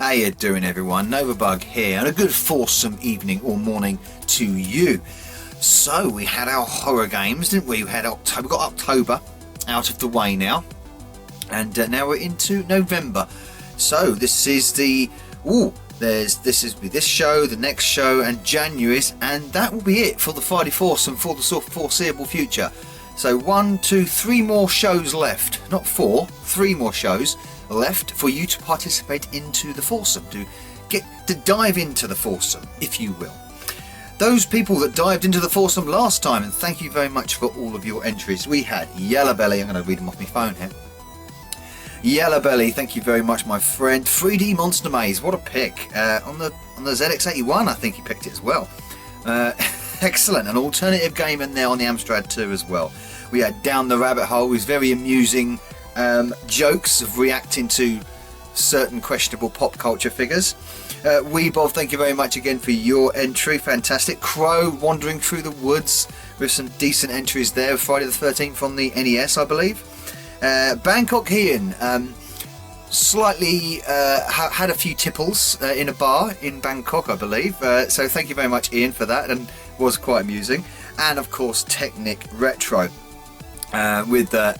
How you doing, everyone? Novabug here, and a good foursome evening or morning to you. So we had our horror games, didn't we? We had October, got October out of the way now, and now we're into November. So this is the this is this show, the next show, and January's, and that will be it for the Friday Foursome for the foreseeable future. So 1, 2, 3 more shows left, not 4, 3 more shows left for you to participate into the foursome, to dive into the foursome, if you will. Those people that dived into the foursome last time, and thank you very much for all of your entries. We had Yellow Belly, I'm going to read them off my phone here. Yellow Belly, thank you very much, my friend. 3D Monster Maze, what a pick. On the ZX81, I think he picked it as well. Excellent, an alternative game in there on the Amstrad 2 as well. We had Down the Rabbit Hole, with very amusing jokes of reacting to certain questionable pop culture figures. Weebob, thank you very much again for your entry, fantastic. Crow, Wandering Through the Woods, with some decent entries there. Friday the 13th on the NES, I believe. Bangkok Ian, slightly had a few tipples in a bar in Bangkok, I believe. So thank you very much, Ian, for that, and was quite amusing. And of course, Technic Retro, with a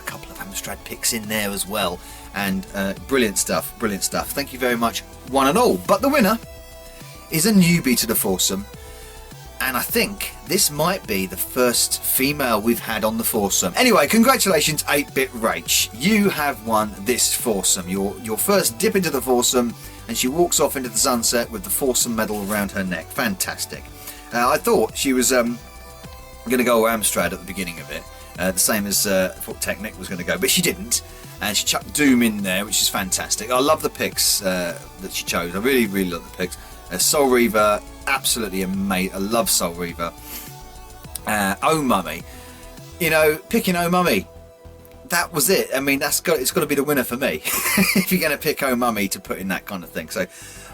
couple of Amstrad picks in there as well, and brilliant stuff. Thank you very much, one and all. But the winner is a newbie to the foursome, and I think this might be the first female we've had on the foursome. Anyway, congratulations, 8-Bit Rach. You have won this foursome. Your first dip into the foursome, and she walks off into the sunset with the foursome medal around her neck. Fantastic. I thought she was going to go Amstrad at the beginning of it, the same as I thought Technic was going to go, but she didn't, and she chucked Doom in there, which is fantastic. I love the picks that she chose. I really love the picks. Soul Reaver, absolutely amazing. I love Soul Reaver. Oh Mummy, picking Oh Mummy, that was it. I mean, it's got to be the winner for me if you're going to pick Oh Mummy to put in that kind of thing. So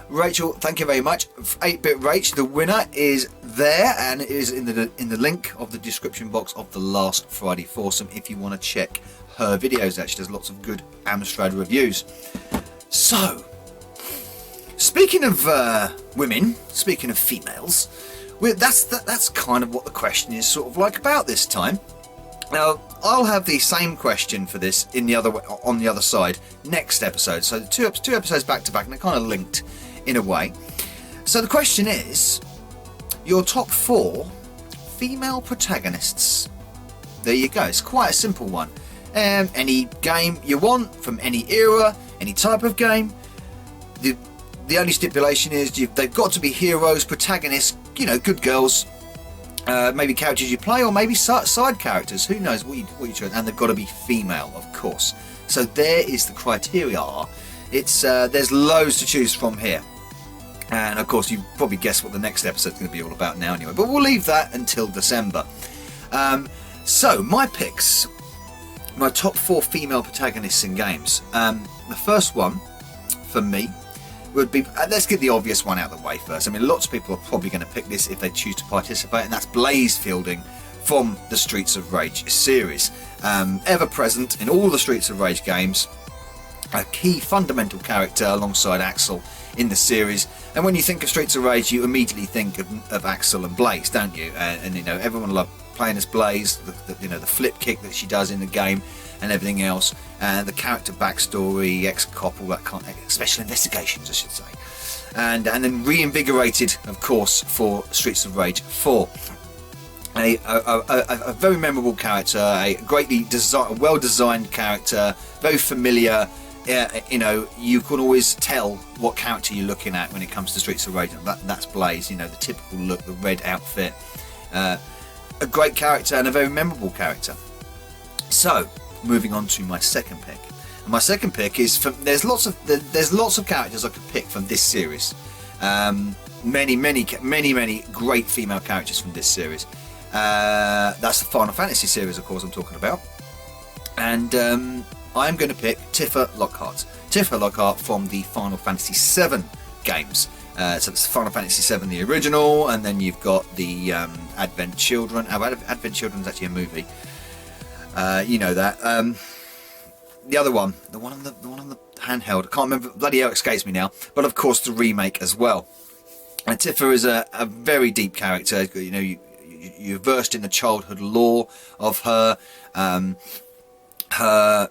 Rachel, thank you very much. 8-Bit Rach, the winner is there, and it is in the link of the description box of the last Friday Foursome if you want to check her videos. Actually, there's lots of good Amstrad reviews. So, speaking of women, speaking of females, that's kind of what the question is sort of like about this time. Now, I'll have the same question for this on the other side next episode. So two episodes back to back, and they're kind of linked in a way. So the question is, your top 4 female protagonists. There you go. It's quite a simple one. Any game you want, from any era, any type of game. The only stipulation is they've got to be heroes, protagonists, good girls, maybe characters you play, or maybe side characters. Who knows what you chose? And they've got to be female, of course. So there is the criteria. There's loads to choose from here. And of course, you probably guessed what the next episode's going to be all about now anyway. But we'll leave that until December. So my picks, my top 4 female protagonists in games. The first one for me would be, let's get the obvious one out of the way first. I mean, lots of people are probably going to pick this if they choose to participate, and that's Blaze Fielding from the Streets of Rage series. Ever present in all the Streets of Rage games, a key fundamental character alongside Axel in the series. And when you think of Streets of Rage, you immediately think of Axel and Blaze, don't you? And everyone loved playing as Blaze, the flip kick that she does in the game, and everything else, and the character backstory, ex-cop, all that kind of special investigations, I should say, and then reinvigorated, of course, for Streets of Rage 4. A very memorable character, a greatly well-designed character, very familiar. You can always tell what character you're looking at when it comes to Streets of Rage. That's Blaze. The typical look, the red outfit. A great character and a very memorable character. So, moving on to my second pick. And my second pick is there's lots of characters I could pick from this series. Many great female characters from this series. That's the Final Fantasy series, of course, I'm talking about. And I'm going to pick Tifa Lockhart. Tifa Lockhart from the Final Fantasy VII games. So it's Final Fantasy VII, the original, and then you've got the Advent Children. Advent Children is actually a movie. You know that. The other one, the one on the handheld. I can't remember, bloody hell, it escapes me now. But of course the remake as well. And Tifa is a very deep character. You know, you're versed in the childhood lore of her, her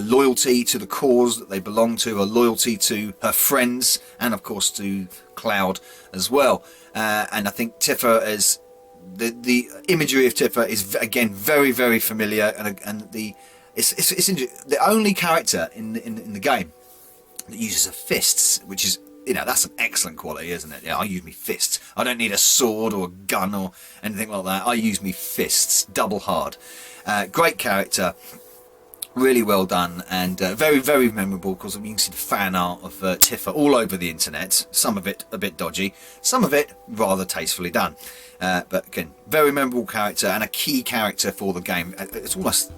loyalty to the cause that they belong to, her loyalty to her friends, and of course to Cloud as well. And I think Tifa is the imagery of Tifa is again very, very familiar, and it's the only character in the game that uses her fists, which is, you know, that's an excellent quality, isn't it? Yeah, I use me fists. I don't need a sword or a gun or anything like that. I use me fists, double hard. Great character, really well done, and very, very memorable, because you can see the fan art of Tifa all over the internet. Some of it a bit dodgy, some of it rather tastefully done. But again, very memorable character and a key character for the game. It's almost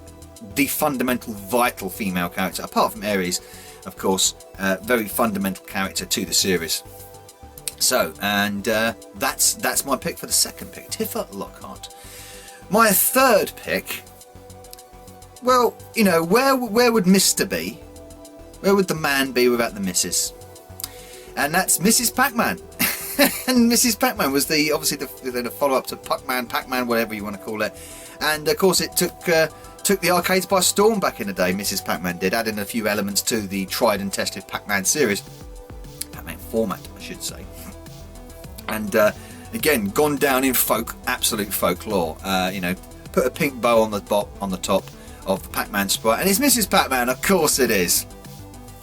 the fundamental, vital female character, apart from Ares, of course. Very fundamental character to the series. So, and that's my pick for the second pick, Tifa Lockhart. My third pick, well, you know, where would Mr. be? Where would the man be without the Mrs.? And that's Mrs. Pac-Man. And Mrs. Pac-Man was obviously the follow-up to Pac-Man, whatever you want to call it. And of course, it took the arcades by storm back in the day. Mrs. Pac-Man did, adding a few elements to the tried and tested Pac-Man series, Pac-Man format, I should say. And again, gone down in absolute folklore. You know, put a pink bow on the top of the Pac-Man sprite, and it's Mrs. Pac-Man, of course it is.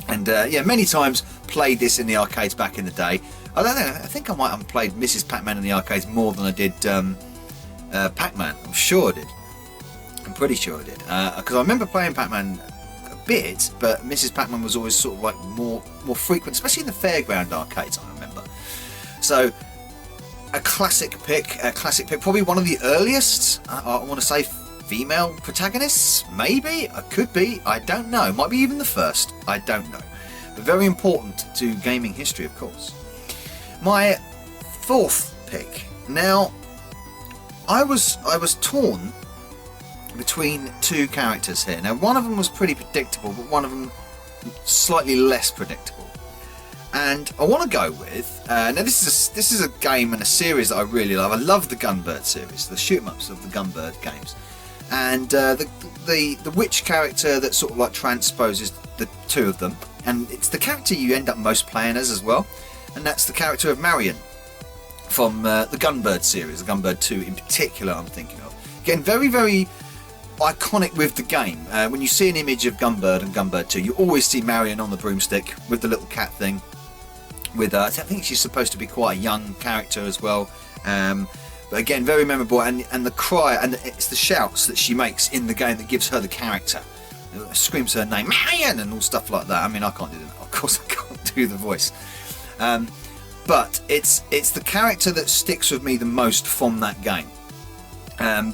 And yeah, many times played this in the arcades back in the day. I don't know, I think I might have played Mrs. Pac-Man in the arcades more than I did Pac-Man. I'm sure I did. I'm pretty sure I did, because I remember playing Pac-Man a bit, but Mrs. Pac-Man was always sort of like more frequent, especially in the fairground arcades, I remember. So a classic pick, probably one of the earliest, I want to say, female protagonists, maybe, could be, I don't know, might be even the first, I don't know, but very important to gaming history, of course. My fourth pick. Now, I was torn between two characters here. Now, one of them was pretty predictable, but one of them slightly less predictable. And I want to go with now this is a game and a series that I really love. I love the Gunbird series, the shoot 'em ups of the Gunbird games, and the witch character that sort of like transposes the two of them, and it's the character you end up most playing as well, and that's the character of Marion from the Gunbird series, the Gunbird 2 in particular. I'm thinking of, again, very, very iconic with the game. When you see an image of Gunbird and Gunbird 2, you always see Marion on the broomstick with the little cat thing. With I think she's supposed to be quite a young character as well. But again, very memorable, and the cry, and it's the shouts that she makes in the game that gives her the character. It screams her name, Marion, and all stuff like that. I mean, I can't do that. Of course, I can't do the voice. But it's the character that sticks with me the most from that game.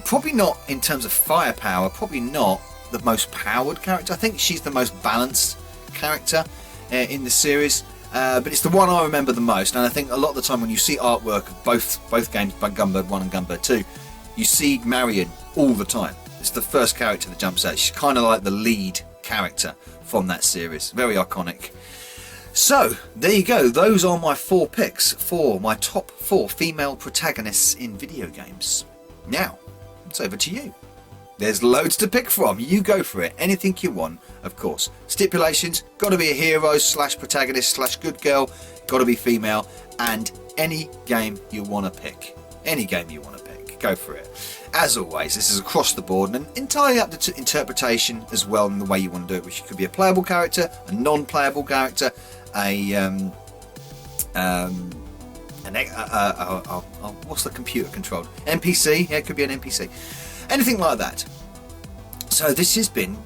Probably not in terms of firepower, probably not the most powered character. I think she's the most balanced character in the series, but it's the one I remember the most. And I think a lot of the time when you see artwork of both games, Gunbird 1 and Gunbird 2, you see Marion all the time. It's the first character that jumps out. She's kind of like the lead character from that series. Very iconic. So there you go, those are my 4 picks for my top 4 female protagonists in video games. Now, it's over to you. There's loads to pick from, you go for it, anything you want, of course. Stipulations, got to be a hero / protagonist / good girl, got to be female, and any game you want to pick. Any game you want to pick, go for it. As always, this is across the board and entirely up to interpretation as well in the way you want to do it, which could be a playable character, a non-playable character, what's the computer controlled? NPC? Yeah, it could be an NPC. Anything like that. So this has been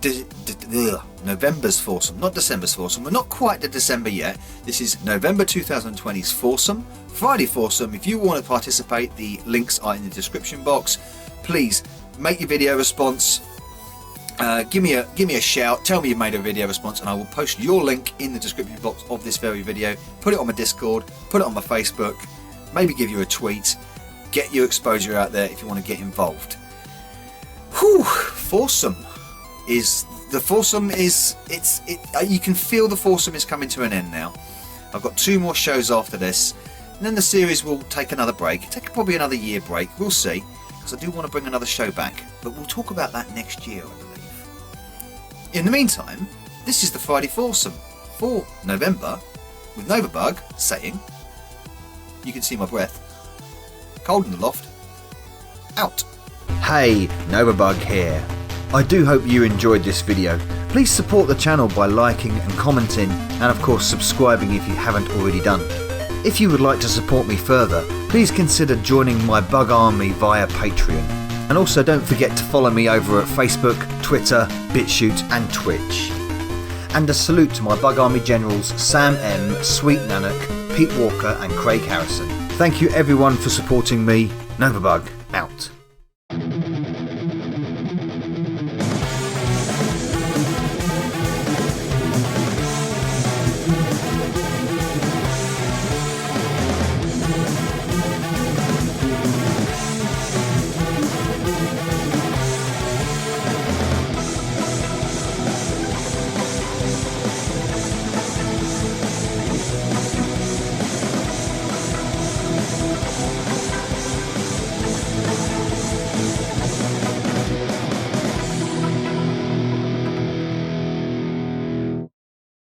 November's Foursome, not December's Foursome. We're not quite to December yet. This is November 2020's Foursome, Friday Foursome. If you want to participate, the links are in the description box. Please make your video response. Give me a shout. Tell me you made a video response, and I will post your link in the description box of this very video. Put it on my Discord. Put it on my Facebook. Maybe give you a tweet. Get your exposure out there if you want to get involved. Whew, Foursome is the Foursome is you can feel the Foursome is coming to an end now. I've got 2 more shows after this, and then the series will take another break. Take probably another year break. We'll see, because I do want to bring another show back, but we'll talk about that next year, I believe. In the meantime, this is the Friday Foursome for November, with Novabug saying, you can see my breath, cold in the loft, out. Hey, Novabug here. I do hope you enjoyed this video. Please support the channel by liking and commenting, and of course subscribing if you haven't already done. If you would like to support me further, please consider joining my bug army via Patreon. And also don't forget to follow me over at Facebook, Twitter, BitChute and Twitch. And a salute to my bug army generals Sam M, Sweet Nanak, Pete Walker and Craig Harrison. Thank you everyone for supporting me. Novabug out.